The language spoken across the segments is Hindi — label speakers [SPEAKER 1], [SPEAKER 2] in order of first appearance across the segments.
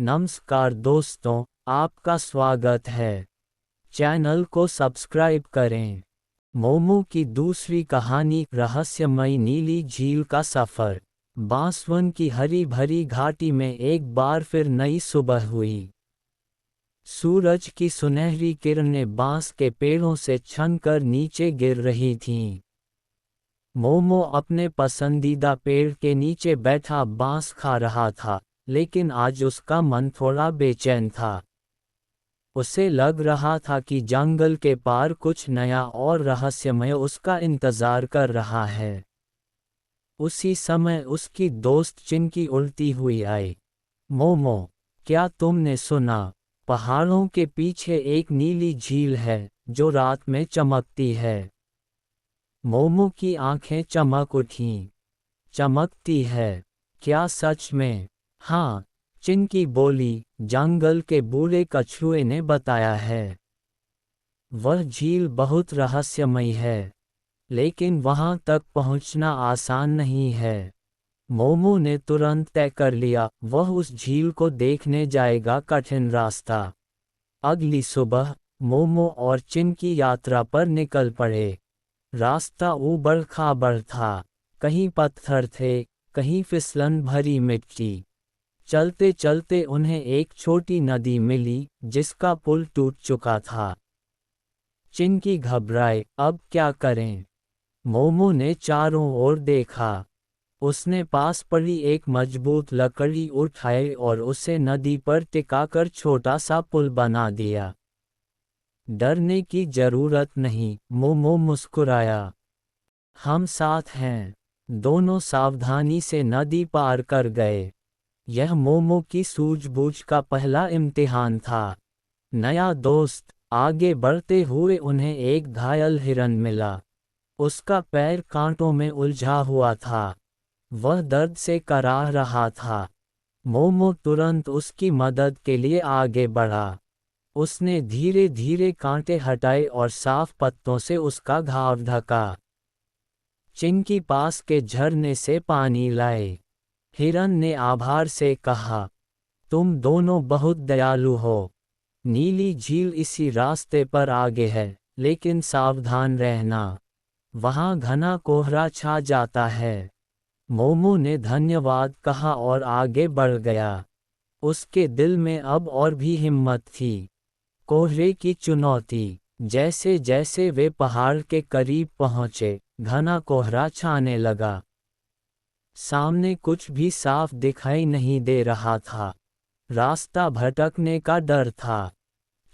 [SPEAKER 1] नमस्कार दोस्तों, आपका स्वागत है। चैनल को सब्सक्राइब करें। मोमो की दूसरी कहानी, रहस्यमयी नीली झील का सफर। बांसवन की हरी भरी घाटी में एक बार फिर नई सुबह हुई। सूरज की सुनहरी किरणें बांस के पेड़ों से छनकर नीचे गिर रही थीं। मोमो अपने पसंदीदा पेड़ के नीचे बैठा बांस खा रहा था, लेकिन आज उसका मन थोड़ा बेचैन था। उसे लग रहा था कि जंगल के पार कुछ नया और रहस्यमय उसका इंतजार कर रहा है। उसी समय उसकी दोस्त चिंकी उड़ती हुई आई। मोमो, क्या तुमने सुना? पहाड़ों के पीछे एक नीली झील है जो रात में चमकती है। मोमो की आंखें चमक उठीं। चमकती है? क्या सच में? हाँ, चिंकी बोली, जंगल के बूढ़े कछुए ने बताया है। वह झील बहुत रहस्यमयी है, लेकिन वहां तक पहुंचना आसान नहीं है। मोमो ने तुरंत तय कर लिया, वह उस झील को देखने जाएगा। कठिन रास्ता। अगली सुबह मोमो और चिंकी यात्रा पर निकल पड़े। रास्ता ऊबड़ खाबड़ था, कहीं पत्थर थे, कहीं फिसलन भरी मिट्टी। चलते चलते उन्हें एक छोटी नदी मिली, जिसका पुल टूट चुका था। चिंकी घबराए, अब क्या करें? मोमो ने चारों ओर देखा। उसने पास पड़ी एक मजबूत लकड़ी उठाई और उसे नदी पर टिकाकर छोटा सा पुल बना दिया। डरने की जरूरत नहीं, मोमो मुस्कुराया। हम साथ हैं। दोनों सावधानी से नदी पार कर गए। यह मोमो की सूझबूझ का पहला इम्तिहान था। नया दोस्त। आगे बढ़ते हुए उन्हें एक घायल हिरन मिला। उसका पैर कांटों में उलझा हुआ था। वह दर्द से कराह रहा था। मोमो तुरंत उसकी मदद के लिए आगे बढ़ा। उसने धीरे धीरे कांटे हटाए और साफ पत्तों से उसका घाव ढका। चिंकी पास के झरने से पानी लाए। हिरन ने आभार से कहा, तुम दोनों बहुत दयालु हो। नीली झील इसी रास्ते पर आगे है, लेकिन सावधान रहना, वहां घना कोहरा छा जाता है। मोमो ने धन्यवाद कहा और आगे बढ़ गया। उसके दिल में अब और भी हिम्मत थी। कोहरे की चुनौती। जैसे जैसे वे पहाड़ के करीब पहुंचे, घना कोहरा छाने लगा। सामने कुछ भी साफ दिखाई नहीं दे रहा था। रास्ता भटकने का डर था।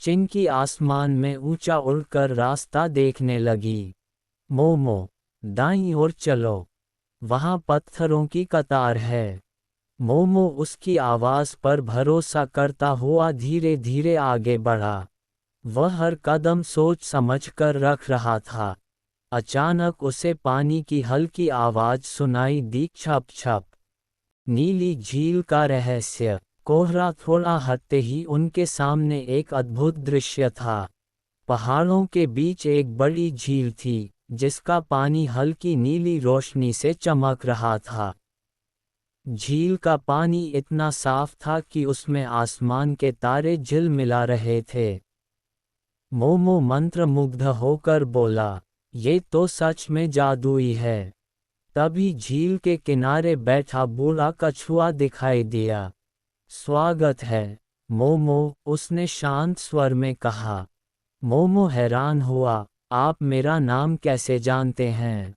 [SPEAKER 1] चिंकी आसमान में ऊंचा उड़कर रास्ता देखने लगी। मोमो, दाईं ओर चलो, वहां पत्थरों की कतार है। मोमो उसकी आवाज पर भरोसा करता हुआ धीरे धीरे आगे बढ़ा। वह हर कदम सोच समझ कर रख रहा था। अचानक उसे पानी की हल्की आवाज सुनाई दी, छप छप। नीली झील का रहस्य। कोहरा थोड़ा हटते ही उनके सामने एक अद्भुत दृश्य था। पहाड़ों के बीच एक बड़ी झील थी, जिसका पानी हल्की नीली रोशनी से चमक रहा था। झील का पानी इतना साफ था कि उसमें आसमान के तारे झिलमिला रहे थे। मोमो मंत्रमुग्ध होकर बोला, ये तो सच में जादुई है। तभी झील के किनारे बैठा बूढ़ा कछुआ दिखाई दिया। स्वागत है, मोमो, उसने शांत स्वर में कहा। मोमो हैरान हुआ, आप मेरा नाम कैसे जानते हैं?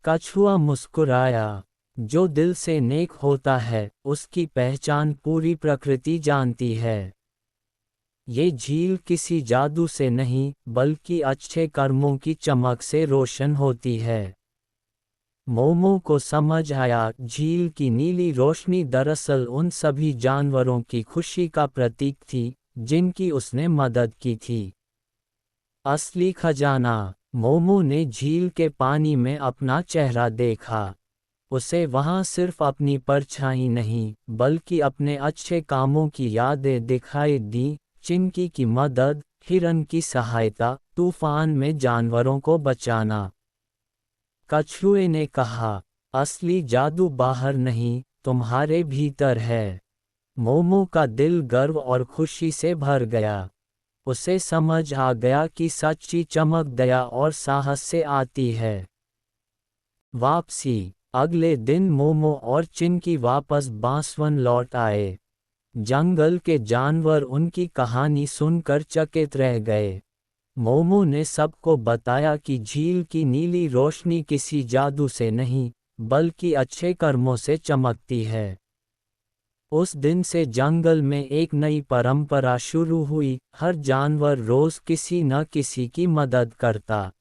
[SPEAKER 1] कछुआ मुस्कुराया, जो दिल से नेक होता है, उसकी पहचान पूरी प्रकृति जानती है। ये झील किसी जादू से नहीं, बल्कि अच्छे कर्मों की चमक से रोशन होती है। मोमो को समझ आया, झील की नीली रोशनी दरअसल उन सभी जानवरों की खुशी का प्रतीक थी, जिनकी उसने मदद की थी। असली खजाना। मोमो ने झील के पानी में अपना चेहरा देखा। उसे वहां सिर्फ अपनी परछाई नहीं, बल्कि अपने अच्छे कामों की यादें दिखाई दी। चिंकी की मदद, हिरन की सहायता, तूफान में जानवरों को बचाना। कछुए ने कहा, असली जादू बाहर नहीं, तुम्हारे भीतर है। मोमो का दिल गर्व और खुशी से भर गया। उसे समझ आ गया कि सच्ची चमक दया और साहस से आती है। वापसी। अगले दिन मोमो और चिंकी वापस बांसवन लौट आए। जंगल के जानवर उनकी कहानी सुनकर चकित रह गए। मोमो ने सबको बताया कि झील की नीली रोशनी किसी जादू से नहीं, बल्कि अच्छे कर्मों से चमकती है। उस दिन से जंगल में एक नई परंपरा शुरू हुई, हर जानवर रोज किसी न किसी की मदद करता।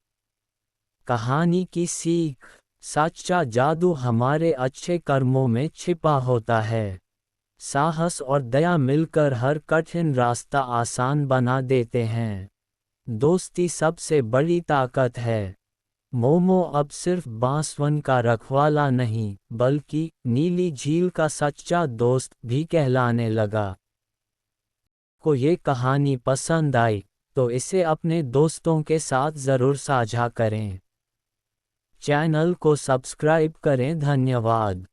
[SPEAKER 1] कहानी की सीख। सच्चा जादू हमारे अच्छे कर्मों में छिपा होता है। साहस और दया मिलकर हर कठिन रास्ता आसान बना देते हैं। दोस्ती सबसे बड़ी ताकत है। मोमो अब सिर्फ बांसवन का रखवाला नहीं, बल्कि नीली झील का सच्चा दोस्त भी कहलाने लगा। को ये कहानी पसंद आई तो इसे अपने दोस्तों के साथ ज़रूर साझा करें। चैनल को सब्सक्राइब करें। धन्यवाद।